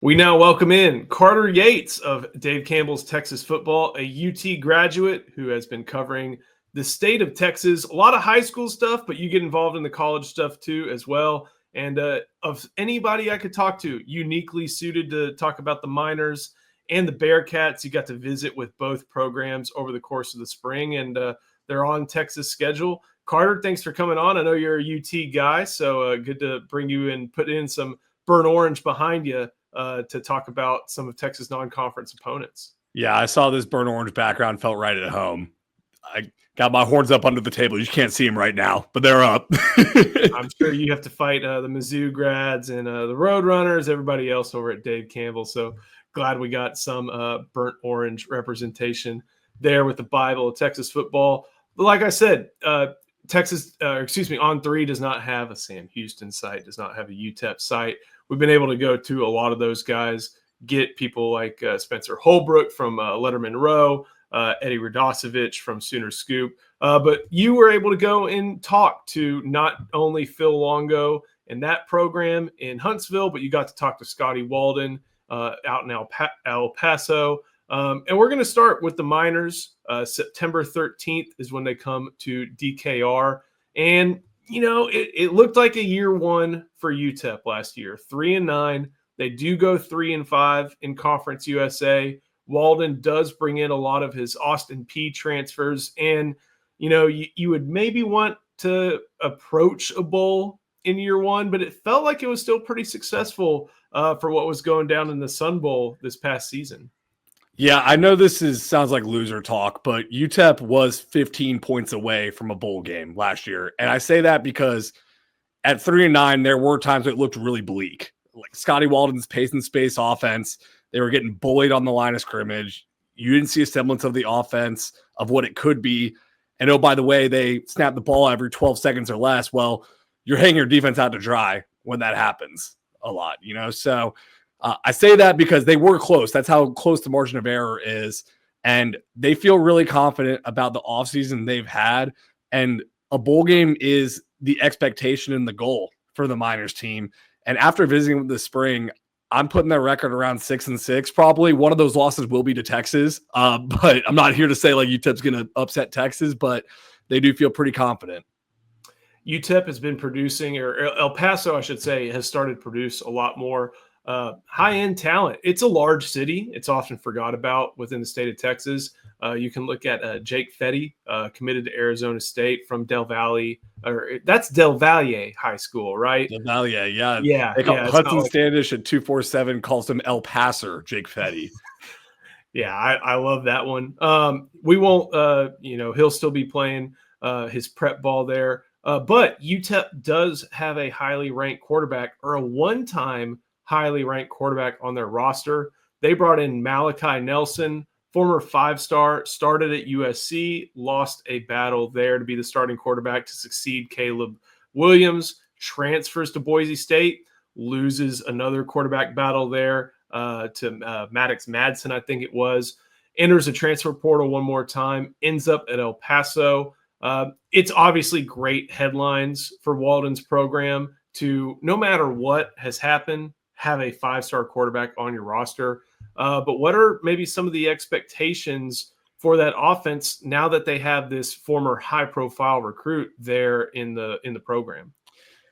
We now welcome in Carter Yates of Dave Campbell's Texas Football, a UT graduate who has been covering the state of Texas. A lot of high school stuff, but you get involved in the college stuff too as well. And of anybody I could talk to, uniquely suited to talk about the Miners and the Bearcats. You got to visit with both programs over the course of the spring, and they're on Texas schedule. Carter, thanks for coming on. I know you're a UT guy, so good to bring you and put in some burnt orange behind you to talk about some of Texas non-conference opponents. Yeah, I saw this burnt orange background, felt right at home. I got my horns up under the table. You can't see them right now, but they're up. I'm sure you have to fight the Mizzou grads and the Roadrunners, everybody else over at Dave Campbell. So glad we got some burnt orange representation there with the Bible of Texas football. But like I said, Texas, On3 does not have a Sam Houston site, does not have a UTEP site. We've been able to go to a lot of those guys, get people like Spencer Holbrook from Letterman Row, Eddie Radosevich from Sooner Scoop. But you were able to go and talk to not only Phil Longo and that program in Huntsville, but you got to talk to Scotty Walden out in El Paso. And we're going to start with the Miners. September 13th is when they come to DKR. And you know, it looked like a year one for UTEP last year, 3-9. They do go 3-5 in Conference USA. Walden does bring in a lot of his Austin Peay transfers. And, you know, you would maybe want to approach a bowl in year one, but it felt like it was still pretty successful for what was going down in the Sun Bowl this past season. Yeah, I know this sounds like loser talk, but UTEP was 15 points away from a bowl game last year. And I say that because at 3-9, there were times it looked really bleak. Like Scotty Walden's pace and space offense, they were getting bullied on the line of scrimmage. You didn't see a semblance of the offense of what it could be. And oh, by the way, they snap the ball every 12 seconds or less. Well, you're hanging your defense out to dry when that happens a lot, you know? So I say that because they were close. That's how close the margin of error is. And they feel really confident about the offseason they've had. And a bowl game is the expectation and the goal for the Miners team. And after visiting this spring, I'm putting their record around 6-6. Probably one of those losses will be to Texas. But I'm not here to say like UTEP's going to upset Texas, but they do feel pretty confident. UTEP has been producing, or El Paso, I should say, has started to produce a lot more high-end talent. It's a large city. It's often forgot about within the state of Texas. You can look at Jake Fetty, committed to Arizona State from Del Valle, or that's Del Valle High School, right? Del Valle, yeah. Yeah. They call Hudson Standish at 247 calls him El Passer, Jake Fetty. Yeah, I love that one. We won't, he'll still be playing his prep ball there. But UTEP does have a highly ranked quarterback, or a one-time highly ranked quarterback on their roster. They brought in Malachi Nelson, former 5-star, started at USC, lost a battle there to be the starting quarterback to succeed Caleb Williams, transfers to Boise State, loses another quarterback battle there to Maddox Madsen, I think it was, enters a transfer portal one more time, ends up at El Paso. It's obviously great headlines for Walden's program to, no matter what has happened, have a 5-star quarterback on your roster. But what are maybe some of the expectations for that offense now that they have this former high-profile recruit there in the program?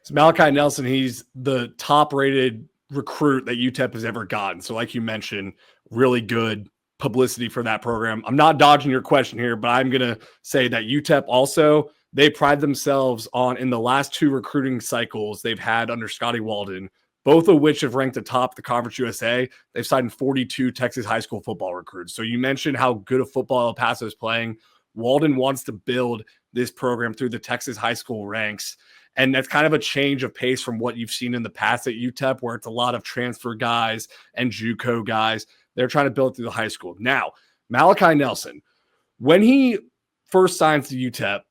So Malachi Nelson, he's the top-rated recruit that UTEP has ever gotten. So like you mentioned, really good publicity for that program. I'm not dodging your question here, but I'm going to say that UTEP also, they pride themselves on, in the last 2 recruiting cycles they've had under Scotty Walden, both of which have ranked atop the Conference USA. They've signed 42 Texas high school football recruits. So you mentioned how good of football El Paso is playing. Walden wants to build this program through the Texas high school ranks. And that's kind of a change of pace from what you've seen in the past at UTEP, where it's a lot of transfer guys and JUCO guys. They're trying to build through the high school. Now, Malachi Nelson, when he first signs to UTEP,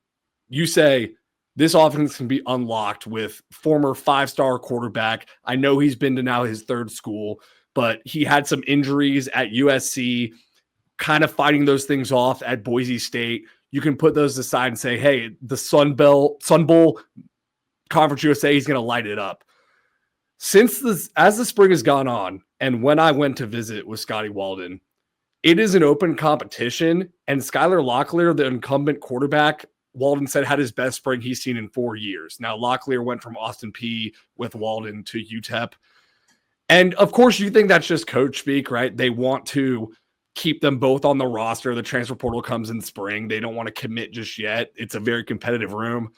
you say, this offense can be unlocked with former 5-star quarterback. I know he's been to now his 3rd school, but he had some injuries at USC, kind of fighting those things off at Boise State. You can put those aside and say, hey, the Sun Bowl, Conference USA, he's going to light it up. As the spring has gone on, And when I went to visit with Scotty Walden, it is an open competition. And Skylar Locklear, the incumbent quarterback, Walden said had his best spring he's seen in 4 years. Now, Locklear went from Austin P with Walden to UTEP. And of course, you think that's just coach speak, right? They want to keep them both on the roster. The transfer portal comes in spring. They don't want to commit just yet. It's a very competitive room.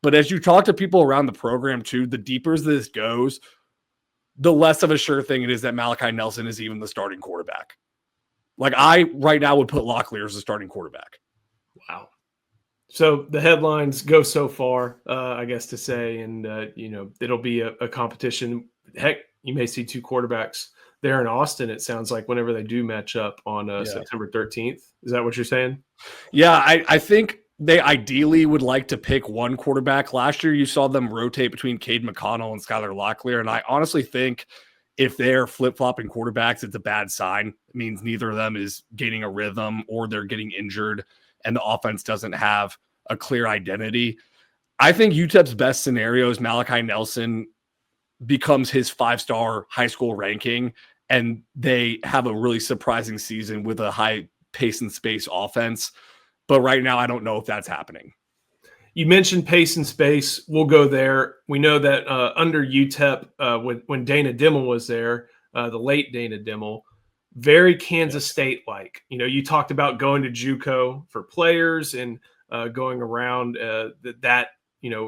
But as you talk to people around the program too, the deeper as this goes, the less of a sure thing it is that Malachi Nelson is even the starting quarterback. Like I right now would put Locklear as the starting quarterback. Wow. So the headlines go so far, I guess to say, and it'll be a competition. Heck, you may see two quarterbacks there in Austin. It sounds like whenever they do match up on September 13th. Is that what you're saying? Yeah, I think they ideally would like to pick one quarterback. Last year, you saw them rotate between Cade McConnell and Skylar Locklear, and I honestly think if they're flip-flopping quarterbacks, it's a bad sign. It means neither of them is gaining a rhythm or they're getting injured and the offense doesn't have a clear identity. I think UTEP's best scenario is Malachi Nelson becomes his 5-star high school ranking and they have a really surprising season with a high pace and space offense. But right now, I don't know if that's happening. You mentioned pace and space. We'll go there. We know that under UTEP, when Dana Dimmel was there, the late Dana Dimmel, very Kansas State-like. You talked about going to JUCO for players and going around that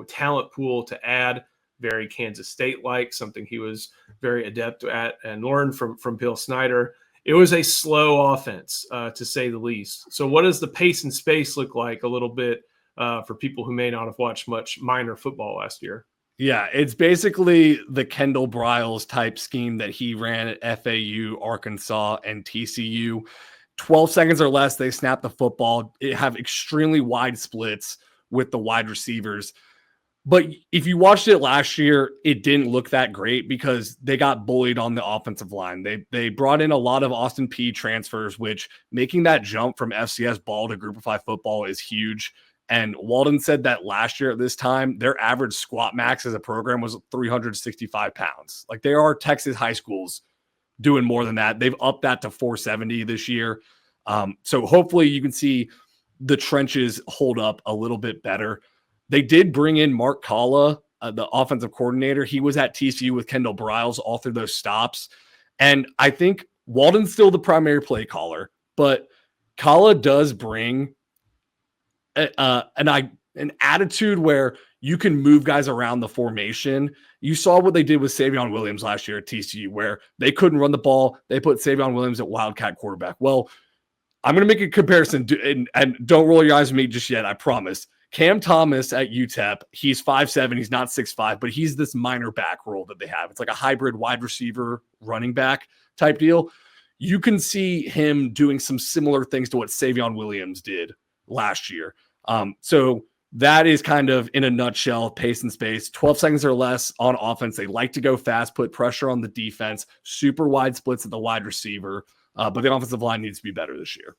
talent pool to add. Very Kansas State-like, something he was very adept at and learned from Bill Snyder. It was a slow offense, to say the least. So what does the pace and space look like a little bit for people who may not have watched much minor football last year? Yeah, it's basically the Kendall Briles type scheme that he ran at FAU, Arkansas, and TCU. 12 seconds or less, they snap the football. It have extremely wide splits with the wide receivers. But if you watched it last year, it didn't look that great because they got bullied on the offensive line. They brought in a lot of Austin P transfers, which making that jump from FCS ball to Group of 5 football is huge. And Walden said that last year at this time, their average squat max as a program was 365 pounds. Like there are Texas high schools doing more than that. They've upped that to 470 this year. So hopefully you can see the trenches hold up a little bit better. They did bring in Mark Kalla, the offensive coordinator. He was at TCU with Kendall Briles all through those stops. And I think Walden's still the primary play caller, but Kalla does bring an attitude where you can move guys around the formation. You saw what they did with Savion Williams last year at TCU, where they couldn't run the ball. They put Savion Williams at Wildcat quarterback. Well, I'm going to make a comparison, and don't roll your eyes with me just yet, I promise. Cam Thomas at UTEP, he's 5'7", he's not 6'5", but he's this minor back role that they have. It's like a hybrid wide receiver running back type deal. You can see him doing some similar things to what Savion Williams did last year. So that is kind of in a nutshell, pace and space, 12 seconds or less on offense. They like to go fast, put pressure on the defense, super wide splits at the wide receiver. But the offensive line needs to be better this year.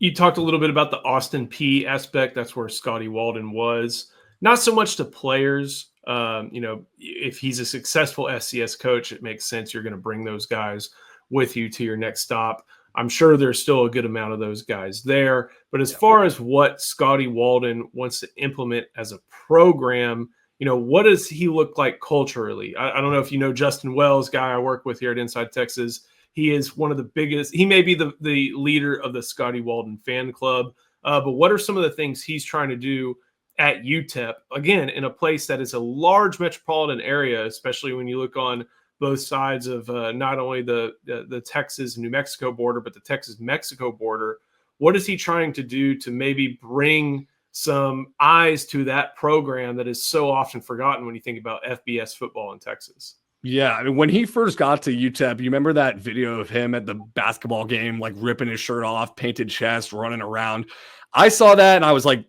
You talked a little bit about the Austin P aspect. That's where Scotty Walden was. Not so much to players. If he's a successful FCS coach, it makes sense you're going to bring those guys with you to your next stop. I'm sure there's still a good amount of those guys there. But as far as what Scotty Walden wants to implement as a program, what does he look like culturally? I don't know if you know Justin Wells, guy I work with here at Inside Texas. He is one of the biggest. He may be the leader of the Scotty Walden fan club. But what are some of the things he's trying to do at UTEP? Again, in a place that is a large metropolitan area, especially when you look on both sides of not only the Texas and New Mexico border, but the Texas-Mexico border. What is he trying to do to maybe bring some eyes to that program that is so often forgotten when you think about FBS football in Texas? Yeah, I mean, when he first got to UTEP, you remember that video of him at the basketball game, like ripping his shirt off, painted chest, running around. I saw that and I was like,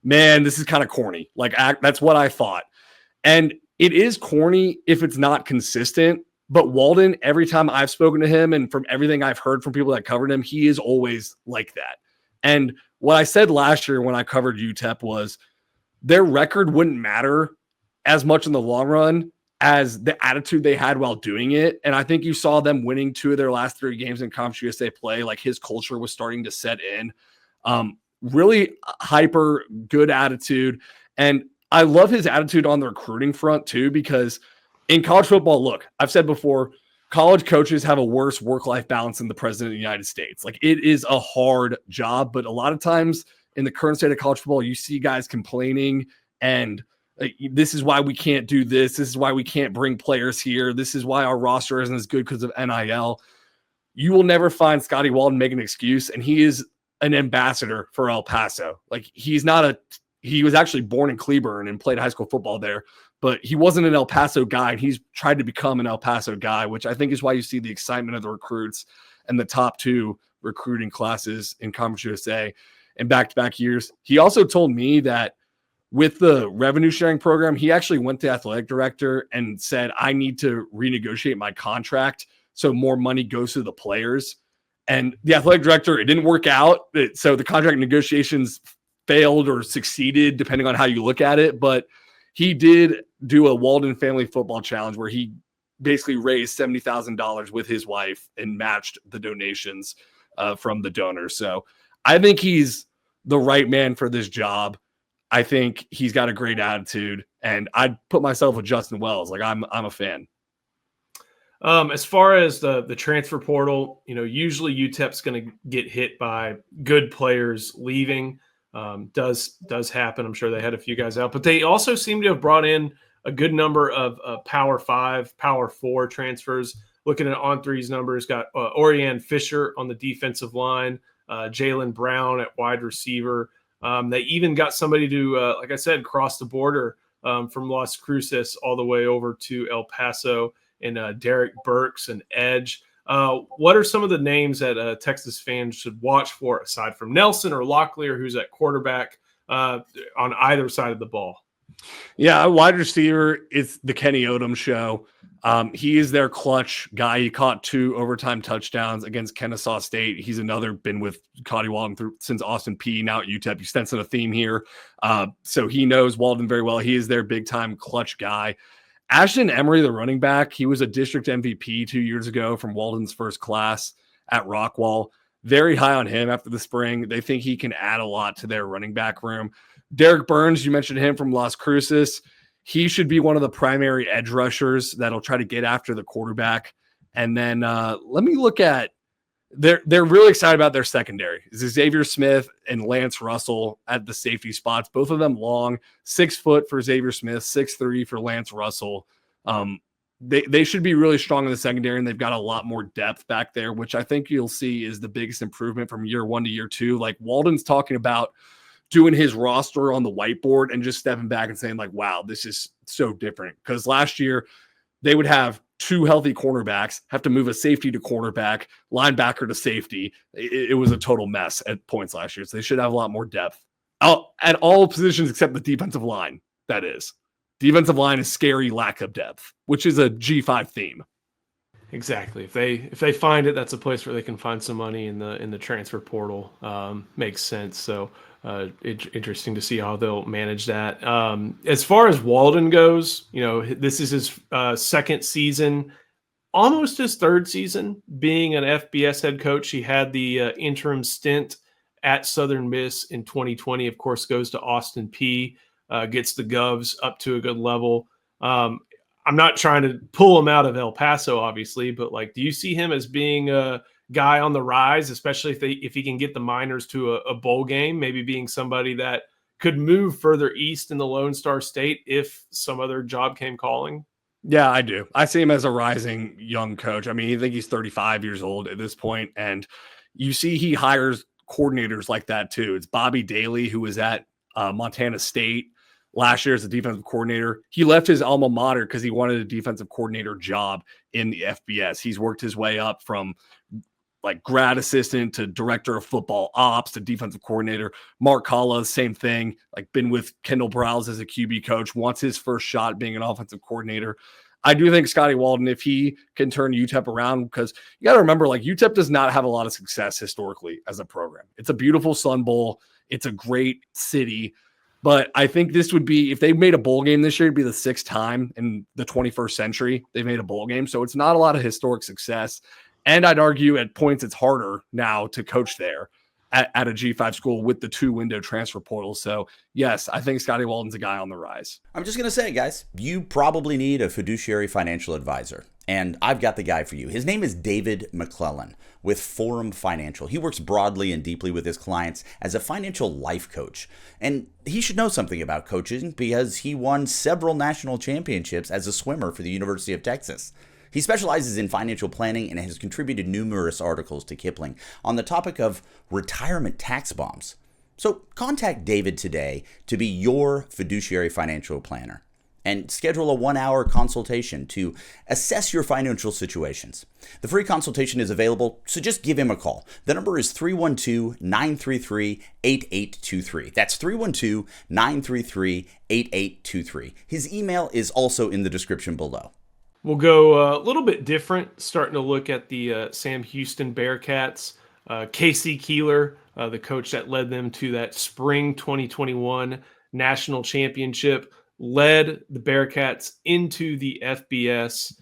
man, this is kind of corny. Like, that's what I thought. And it is corny if it's not consistent. But Walden, every time I've spoken to him and from everything I've heard from people that covered him, he is always like that. And what I said last year when I covered UTEP was their record wouldn't matter as much in the long run as the attitude they had while doing it. And I think you saw them winning 2 of their last 3 games in Conference USA play. Like his culture was starting to set in. Really hyper good attitude. And I love his attitude on the recruiting front too, because in college football, look, I've said before, college coaches have a worse work-life balance than the president of the United States. Like it is a hard job, but a lot of times in the current state of college football, you see guys complaining and this is why we can't do this. This is why we can't bring players here. This is why our roster isn't as good because of NIL. You will never find Scotty Walden make an excuse, and he is an ambassador for El Paso. Like he was actually born in Cleburne and played high school football there, but he wasn't an El Paso guy, and he's tried to become an El Paso guy, which I think is why you see the excitement of the recruits and the top 2 recruiting classes in Conference USA in back-to-back years. He also told me that with the revenue sharing program, he actually went to the athletic director and said, I need to renegotiate my contract so more money goes to the players. And the athletic director, it didn't work out. So the contract negotiations failed or succeeded, depending on how you look at it. But he did do a Walden Family Football Challenge where he basically raised $70,000 with his wife and matched the donations from the donors. So I think he's the right man for this job. I think he's got a great attitude, and I'd put myself with Justin Wells. Like I'm a fan. As far as the transfer portal, usually UTEP's going to get hit by good players leaving. Does happen. I'm sure they had a few guys out, but they also seem to have brought in a good number of Power 5, Power 4 transfers. Looking at On3's numbers, got Orianne Fisher on the defensive line, Jalen Brown at wide receiver. They even got somebody to, like I said, cross the border from Las Cruces all the way over to El Paso, and Derek Burks and edge. What are some of the names that Texas fans should watch for aside from Nelson or Locklear, who's at quarterback on either side of the ball? Yeah, wide receiver, it's the Kenny Odom show. He is their clutch guy. He caught 2 overtime touchdowns against Kennesaw State. He's been with Cody Walden since Austin P, now at UTEP. He's sensing a theme here. So he knows Walden very well. He is their big-time clutch guy. Ashton Emery, the running back, he was a district MVP 2 years ago from Walden's first class at Rockwall. Very high on him after the spring. They think he can add a lot to their running back room. Derek Burns, you mentioned him from Las Cruces. He should be one of the primary edge rushers that'll try to get after the quarterback. And then let me look at they're really excited about their secondary. Xavier Smith and Lance Russell at the safety spots, both of them long, 6 foot for Xavier Smith, 6'3" for Lance Russell. They should be really strong in the secondary, and they've got a lot more depth back there, which I think you'll see is the biggest improvement from year 1 to year 2. Like Walden's talking about doing his roster on the whiteboard and just stepping back and saying like, wow, this is so different. Because last year they would have 2 healthy cornerbacks, have to move a safety to cornerback, linebacker to safety. It was a total mess at points last year. So they should have a lot more depth at all positions except the defensive line. That is. Defensive line is scary lack of depth, which is a G5 theme. Exactly. If they find it, that's a place where they can find some money in the transfer portal. Makes sense. So interesting to see how they'll manage that. As far as Walden goes, this is his second season, almost his third season being an FBS head coach. He had the interim stint at Southern Miss in 2020. Of course, goes to Austin P, gets the Govs up to a good level. I'm not trying to pull him out of El Paso, obviously, but do you see him as being a guy on the rise, especially if he can get the Miners to a bowl game, maybe being somebody that could move further east in the Lone Star State if some other job came calling? Yeah, I do. I see him as a rising young coach. I mean, I think he's 35 years old at this point, and you see he hires coordinators like that too. It's Bobby Daly, who was at Montana State last year as a defensive coordinator. He left his alma mater because he wanted a defensive coordinator job in the FBS. He's worked his way up from grad assistant to director of football ops to defensive coordinator. Mark Kalla, same thing, been with Kendall Browse as a QB coach, wants his first shot being an offensive coordinator. I do think Scotty Walden, if he can turn UTEP around, because you got to remember, UTEP does not have a lot of success historically as a program. It's a beautiful Sun Bowl. It's a great city. But I think this would be, if they made a bowl game this year, it'd be the 6th time in the 21st century they've made a bowl game. So it's not a lot of historic success. And I'd argue at points it's harder now to coach there at a G5 school with the 2-window transfer portal. So yes, I think Scotty Walton's a guy on the rise. I'm just going to say, guys, you probably need a fiduciary financial advisor. And I've got the guy for you. His name is David McClellan with Forum Financial. He works broadly and deeply with his clients as a financial life coach. And he should know something about coaching because he won several national championships as a swimmer for the University of Texas. He specializes in financial planning and has contributed numerous articles to Kiplinger on the topic of retirement tax bombs. So contact David today to be your fiduciary financial planner and schedule a 1-hour consultation to assess your financial situations. The free consultation is available, so just give him a call. The number is 312-933-8823. That's 312-933-8823. His email is also in the description below. We'll go a little bit different, starting to look at the Sam Houston Bearcats. Casey Keeler, the coach that led them to that spring 2021 national championship, led the Bearcats into the FBS.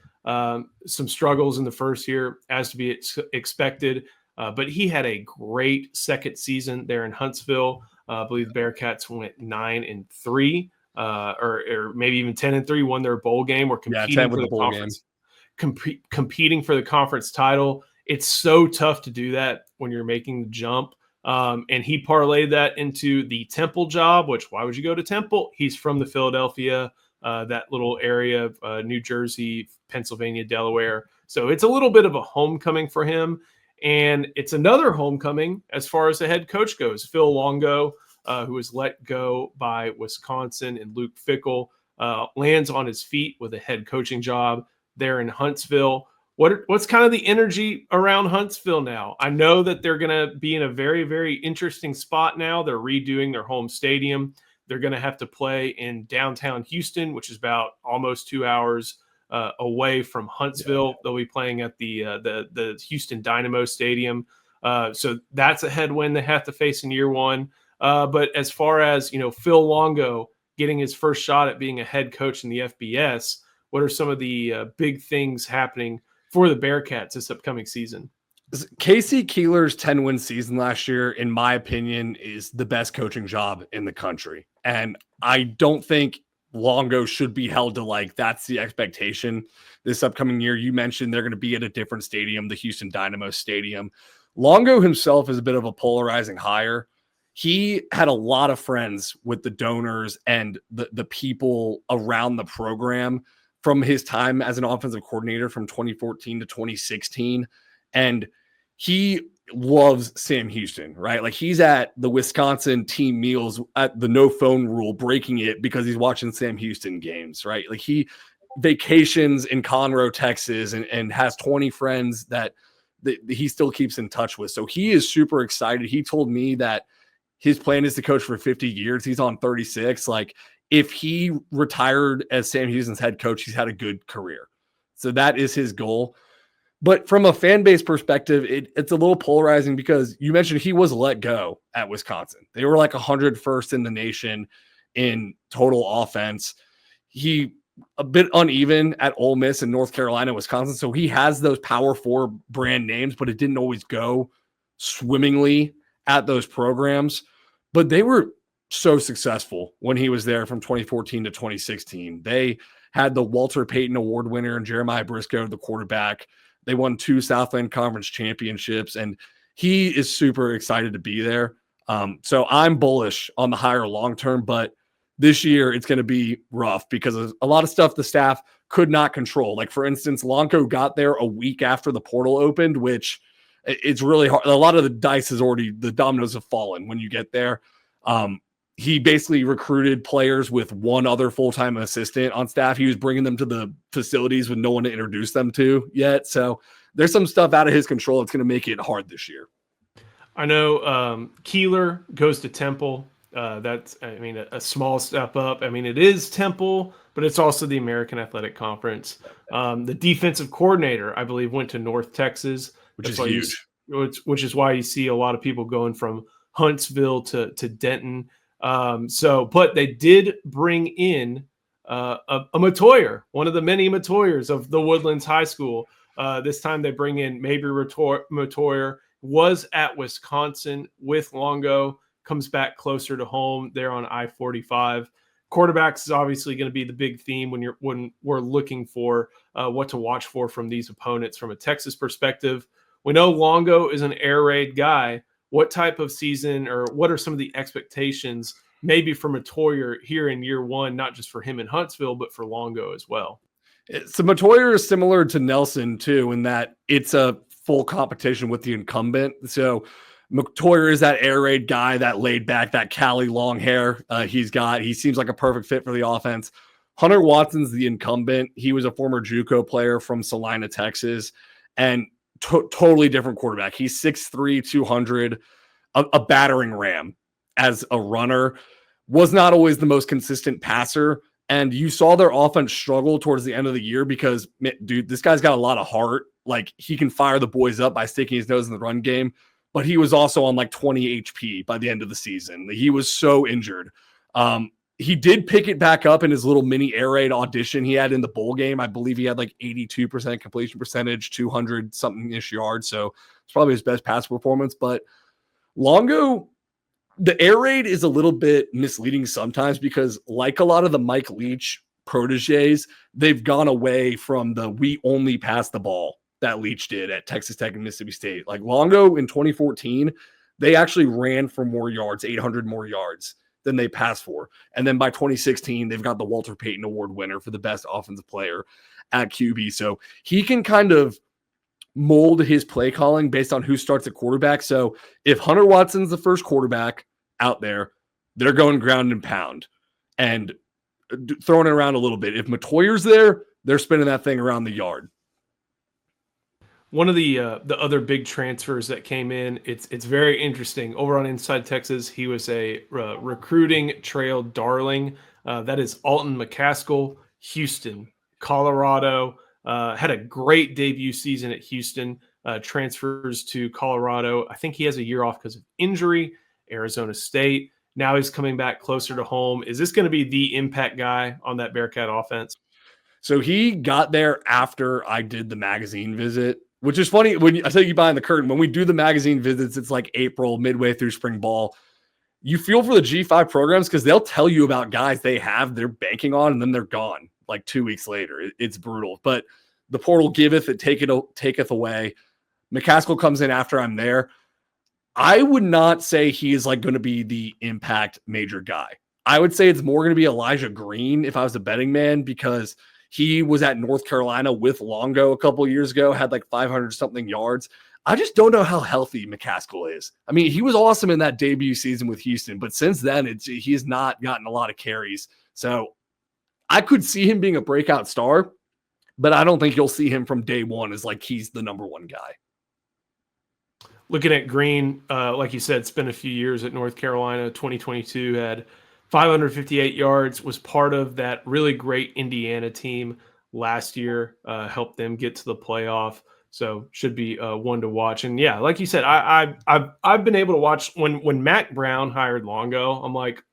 Some struggles in the first year, as to be expected, but he had a great second season there in Huntsville. I believe the Bearcats went 9-3. Or maybe even 10-3, won their bowl game. Were competing for the conference, competing for the conference title. It's so tough to do that when you're making the jump. And he parlayed that into the Temple job, which, why would you go to Temple? He's from the Philadelphia, that little area of New Jersey, Pennsylvania, Delaware. So it's a little bit of a homecoming for him. And it's another homecoming as far as the head coach goes. Phil Longo, who was let go by Wisconsin, and Luke Fickell lands on his feet with a head coaching job there in Huntsville. What's kind of the energy around Huntsville now? I know that they're going to be in a very, very interesting spot now. They're redoing their home stadium. They're going to have to play in downtown Houston, which is about almost 2 hours away from Huntsville. Yeah. They'll be playing at the Houston Dynamo Stadium. So that's a headwind they have to face in year one. But as far as, Phil Longo getting his first shot at being a head coach in the FBS, what are some of the big things happening for the Bearcats this upcoming season? Casey Keeler's 10-win season last year, in my opinion, is the best coaching job in the country. And I don't think Longo should be held to that's the expectation this upcoming year. You mentioned they're going to be at a different stadium, the Houston Dynamo Stadium. Longo himself is a bit of a polarizing hire. He had a lot of friends with the donors and the people around the program from his time as an offensive coordinator from 2014 to 2016. And he loves Sam Houston, right? He's at the Wisconsin team meals at the no phone rule, breaking it because he's watching Sam Houston games, right? He vacations in Conroe, Texas, and has 20 friends that he still keeps in touch with. So he is super excited. He told me that his plan is to coach for 50 years. He's on 36. If he retired as Sam Houston's head coach, he's had a good career. So that is his goal. But from a fan base perspective, it's a little polarizing because you mentioned he was let go at Wisconsin. They were 101st in the nation in total offense. He a bit uneven at Ole Miss and North Carolina, Wisconsin. So he has those Power 4 brand names, but it didn't always go swimmingly at those programs. But they were so successful when he was there from 2014 to 2016. They had the Walter Payton Award winner and Jeremiah Briscoe, the quarterback. They won 2 Southland Conference championships, and he is super excited to be there. So I'm bullish on the hire long-term, but this year it's going to be rough because of a lot of stuff the staff could not control. For instance, Longo got there a week after the portal opened, which it's really hard. A lot of the dice the dominoes have fallen when you get there. He basically recruited players with one other full-time assistant on staff. He was bringing them to the facilities with no one to introduce them to yet. So there's some stuff out of his control that's going to make it hard this year. I know Keeler goes to Temple. That's, a small step up. It is Temple, but it's also the American Athletic Conference. The defensive coordinator, I believe, went to North Texas, which is huge. Which is why you see a lot of people going from Huntsville to Denton. But they did bring in a Matoyer, one of the many Matoyers of the Woodlands High School. This time they bring in Mabry Matoyer, was at Wisconsin with Longo, comes back closer to home there on I-45. Quarterbacks is obviously going to be the big theme when we're looking for what to watch for from these opponents from a Texas perspective. We know Longo is an air raid guy. What type of season, or what are some of the expectations maybe for Matoyer here in year one, not just for him in Huntsville, but for Longo as well? So Matoyer is similar to Nelson too, in that it's a full competition with the incumbent. So Matoyer is that air raid guy, that laid back, that Cali long hair he seems like a perfect fit for the offense. Hunter Watson's the incumbent. He was a former JUCO player from Salina, Texas, and totally different quarterback. He's 6'3", 200, a battering ram as a runner. Was not always the most consistent passer. And you saw their offense struggle towards the end of the year because, dude, this guy's got a lot of heart. Like, he can fire the boys up by sticking his nose in the run game. But he was also on like 20 HP by the end of the season. He was so injured. He did pick it back up in his little mini air raid audition he had in the bowl game. I believe he had like 82% completion percentage, 200 something ish yards. So it's probably his best pass performance. But Longo, the air raid is a little bit misleading sometimes because, like a lot of the Mike Leach proteges, they've gone away from the we only pass the ball that Leach did at Texas Tech and Mississippi State. Like Longo in 2014, they actually ran for more yards, 800 more yards than they passed for. And then by 2016, they've got the Walter Payton Award winner for the best offensive player at QB. So he can kind of mold his play calling based on who starts at quarterback. So if Hunter Watson's the first quarterback out there, they're going ground and pound and throwing it around a little bit. If Matoyer's there, they're spinning that thing around the yard. One of the other big transfers that came in, it's very interesting. Over on Inside Texas, he was a recruiting trail darling. That is Alton McCaskill, Houston, Colorado. Had a great debut season at Houston. Transfers to Colorado. I think he has a year off because of injury. Arizona State. Now he's coming back closer to home. Is this going to be the impact guy on that Bearcat offense? So he got there after I did the magazine visit, which is funny. When I tell you behind the curtain, when we do the magazine visits, it's like April, midway through spring ball. You feel for the G5 programs because they'll tell you about guys they're banking on, and then they're gone like 2 weeks later. It's brutal. But the portal giveth, it taketh away. McCaskill comes in after I'm there. I would not say he is like going to be the impact major guy. I would say it's more going to be Elijah Green if I was a betting man, because he was at North Carolina with Longo a couple years ago, had like 500 something yards. I just don't know how healthy McCaskill is. I mean, he was awesome in that debut season with Houston, but since then he has not gotten a lot of carries. So I could see him being a breakout star, but I don't think you'll see him from day one as like he's the number one guy. Looking at Green, like you said, spent a few years at North Carolina. 2022 had 558 yards, was part of that really great Indiana team last year, helped them get to the playoff. So should be one to watch. And yeah, like you said, I've been able to watch when Mac Brown hired Longo. I'm like,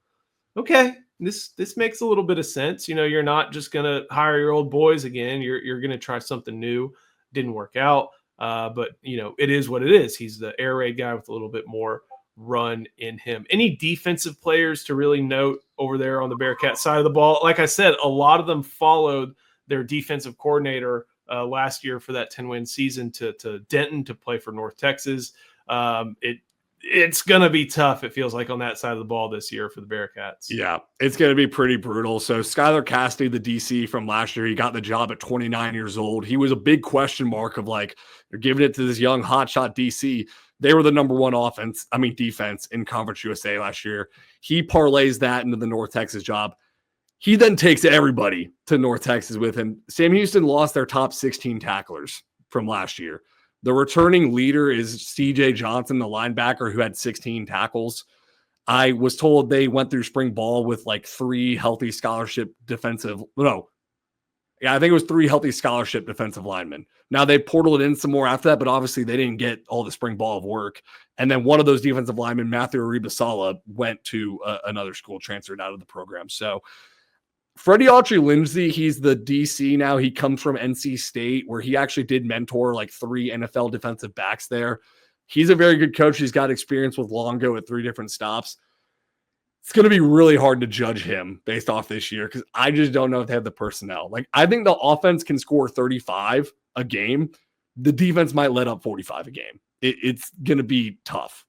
okay, this makes a little bit of sense. You know, you're not just gonna hire your old boys again. You're gonna try something new. Didn't work out. But, you know, it is what it is. He's the air raid guy with a little bit more run in him. Any defensive players to really note over there on the Bearcat side of the ball? Like I said, a lot of them followed their defensive coordinator last year for that 10-win season to Denton to play for North Texas. It's going to be tough, it feels like, on that side of the ball this year for the Bearcats. Yeah, it's going to be pretty brutal. So Skylar Cassidy, the DC from last year, he got the job at 29 years old. He was a big question mark of like, you're giving it to this young hotshot DC. They were the number one defense in Conference USA last year. He parlays that into the North Texas job. He then takes everybody to North Texas with him. Sam Houston lost their top 16 tacklers from last year. The returning leader is CJ Johnson, the linebacker, who had 16 tackles. I was told they went through spring ball with like 3 healthy scholarship Yeah, I think it was 3 healthy scholarship defensive linemen. Now they portaled in some more after that, but obviously they didn't get all the spring ball of work. And then one of those defensive linemen, Matthew Aribasala, went to another school, transferred out of the program. So Freddie Autry-Lindsey, he's the DC now. He comes from NC State, where he actually did mentor like 3 NFL defensive backs there. He's a very good coach. He's got experience with Longo at 3 different stops. It's going to be really hard to judge him based off this year because I just don't know if they have the personnel. Like, I think the offense can score 35 a game. The defense might let up 45 a game. It's going to be tough.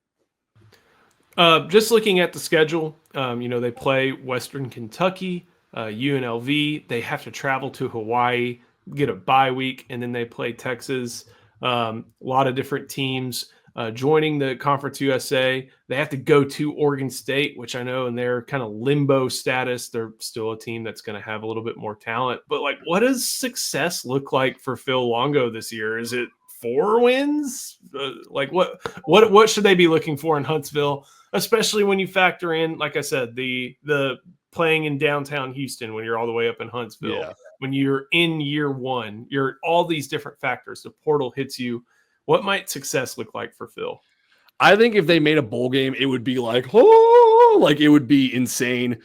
Just looking at the schedule, they play Western Kentucky, UNLV. They have to travel to Hawaii, get a bye week, and then they play Texas. A lot of different teams joining the Conference USA. They have to go to Oregon State, which I know in their kind of limbo status, they're still a team that's going to have a little bit more talent. But like, what does success look like for Phil Longo this year? Is it 4 wins? What should they be looking for in Huntsville, especially when you factor in, like I said, the playing in downtown Houston when you're all the way up in Huntsville, Yeah. when you're in year 1, you're all these different factors. The portal hits you. What might success look like for Phil? I think if they made a bowl game, it would be like it would be insane.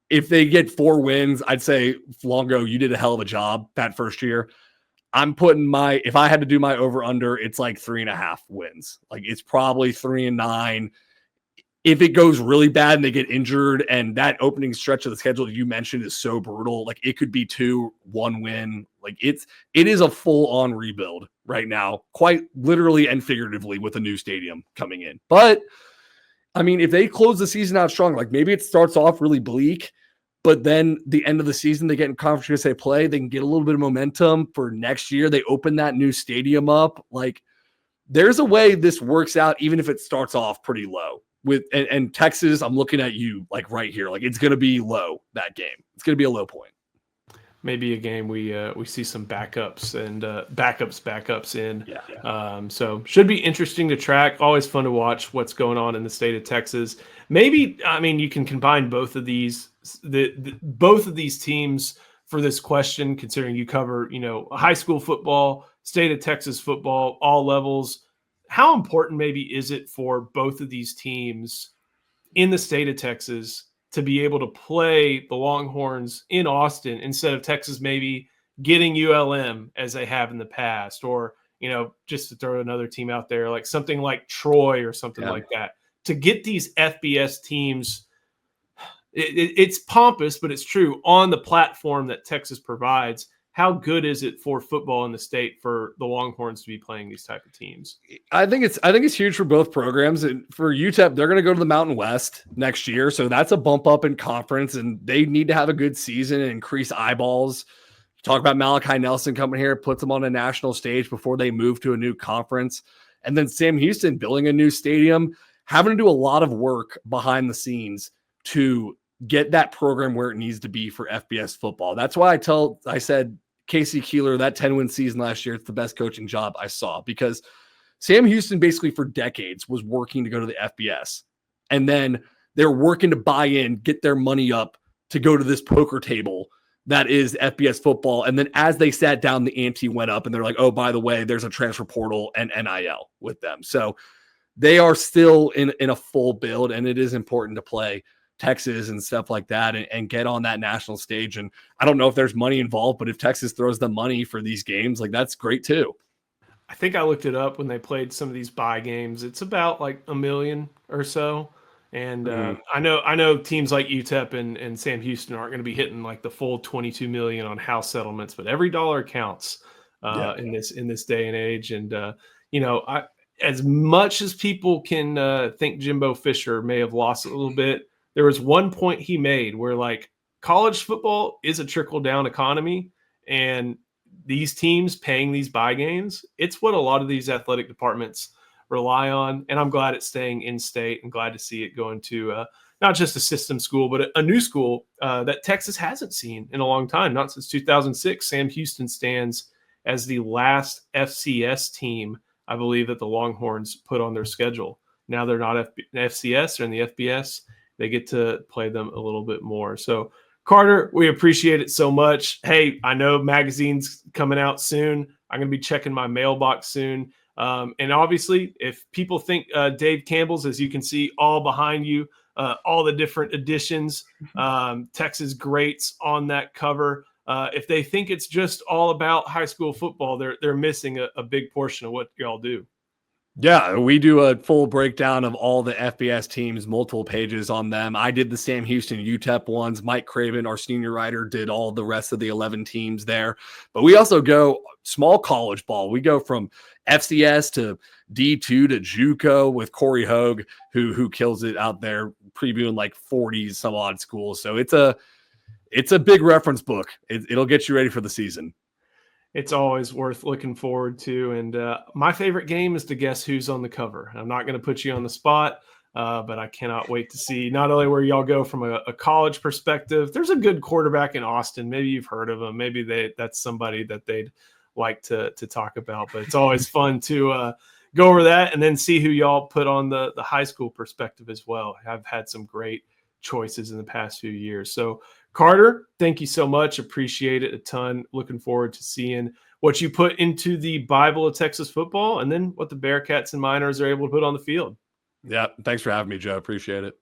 If they get 4 wins, I'd say, Longo, you did a hell of a job that first year. I'm putting if I had to do my over under, it's like 3.5 wins. Like, it's probably 3 and 9. If it goes really bad and they get injured and that opening stretch of the schedule you mentioned is so brutal, like it could be 2, 1 win. Like it is a full on rebuild right now, quite literally and figuratively, with a new stadium coming in. But I mean, if they close the season out strong, like maybe it starts off really bleak, but then the end of the season, they get in Conference USA play, they can get a little bit of momentum for next year. They open that new stadium up. Like, there's a way this works out, even if it starts off pretty low. And Texas, I'm looking at you like right here. Like, it's going to be low, that game. It's going to be a low point. Maybe a game we see some backups and backups in. Yeah. So should be interesting to track. Always fun to watch what's going on in the state of Texas. Maybe, I mean, you can combine both of these both of these teams for this question, considering you cover, high school football, state of Texas football, all levels. How important maybe is it for both of these teams in the state of Texas to be able to play the Longhorns in Austin instead of Texas maybe getting ULM as they have in the past, or, just to throw another team out there, like something like Troy or something like that, to get these FBS teams. It's pompous, but it's true, on the platform that Texas provides. How good is it for football in the state for the Longhorns to be playing these type of teams? I think it's huge for both programs. And for UTEP, they're going to go to the Mountain West next year, so that's a bump up in conference, and they need to have a good season and increase eyeballs. Talk about Malachi Nelson coming here, puts them on a national stage before they move to a new conference, and then Sam Houston building a new stadium, having to do a lot of work behind the scenes to get that program where it needs to be for FBS football. That's why I said Casey Keeler, that 10-win season last year, it's the best coaching job I saw, because Sam Houston basically for decades was working to go to the FBS. And then they're working to buy in, get their money up to go to this poker table that is FBS football. And then as they sat down, the ante went up and they're like, oh, by the way, there's a transfer portal and NIL with them. So they are still in a full build, and it is important to play Texas and stuff like that and get on that national stage. And I don't know if there's money involved, but if Texas throws the money for these games, like, that's great too. I think I looked it up when they played some of these bye games. It's about like $1 million or so. And I know teams like UTEP and Sam Houston aren't going to be hitting like the full $22 million on house settlements, but every dollar counts in this day and age. And as much as people can think Jimbo Fisher may have lost a little bit, there was one point he made where, like, college football is a trickle-down economy, and these teams paying these bye games, it's what a lot of these athletic departments rely on. And I'm glad it's staying in state, and glad to see it going to not just a system school, but a new school that Texas hasn't seen in a long time, not since 2006. Sam Houston stands as the last FCS team, I believe, that the Longhorns put on their schedule. Now they're not FCS, they're in the FBS. They get to play them a little bit more. So Carter, we appreciate it so much. Hey, I know magazine's coming out soon. I'm going to be checking my mailbox soon. And obviously, if people think Dave Campbell's, as you can see all behind you, all the different editions, Texas greats on that cover. If they think it's just all about high school football, they're missing a big portion of what y'all do. Yeah, we do a full breakdown of all the FBS teams, multiple pages on them. I did the Sam Houston UTEP ones. Mike Craven, our senior writer, did all the rest of the 11 teams there. But we also go small college ball. We go from FCS to D2 to JUCO with Corey Hogue, who kills it out there, previewing like 40 some odd schools. So it's a big reference book. It'll get you ready for the season. It's always worth looking forward to. And my favorite game is to guess who's on the cover. I'm not going to put you on the spot, but I cannot wait to see not only where y'all go from a college perspective. There's a good quarterback in Austin. Maybe you've heard of him. Maybe that's somebody that they'd like to talk about. But it's always fun to go over that and then see who y'all put on the high school perspective as well. I've had some great choices in the past few years. So Carter, thank you so much. Appreciate it a ton. Looking forward to seeing what you put into the Bible of Texas football and then what the Bearcats and Miners are able to put on the field. Yeah. Thanks for having me, Joe. Appreciate it.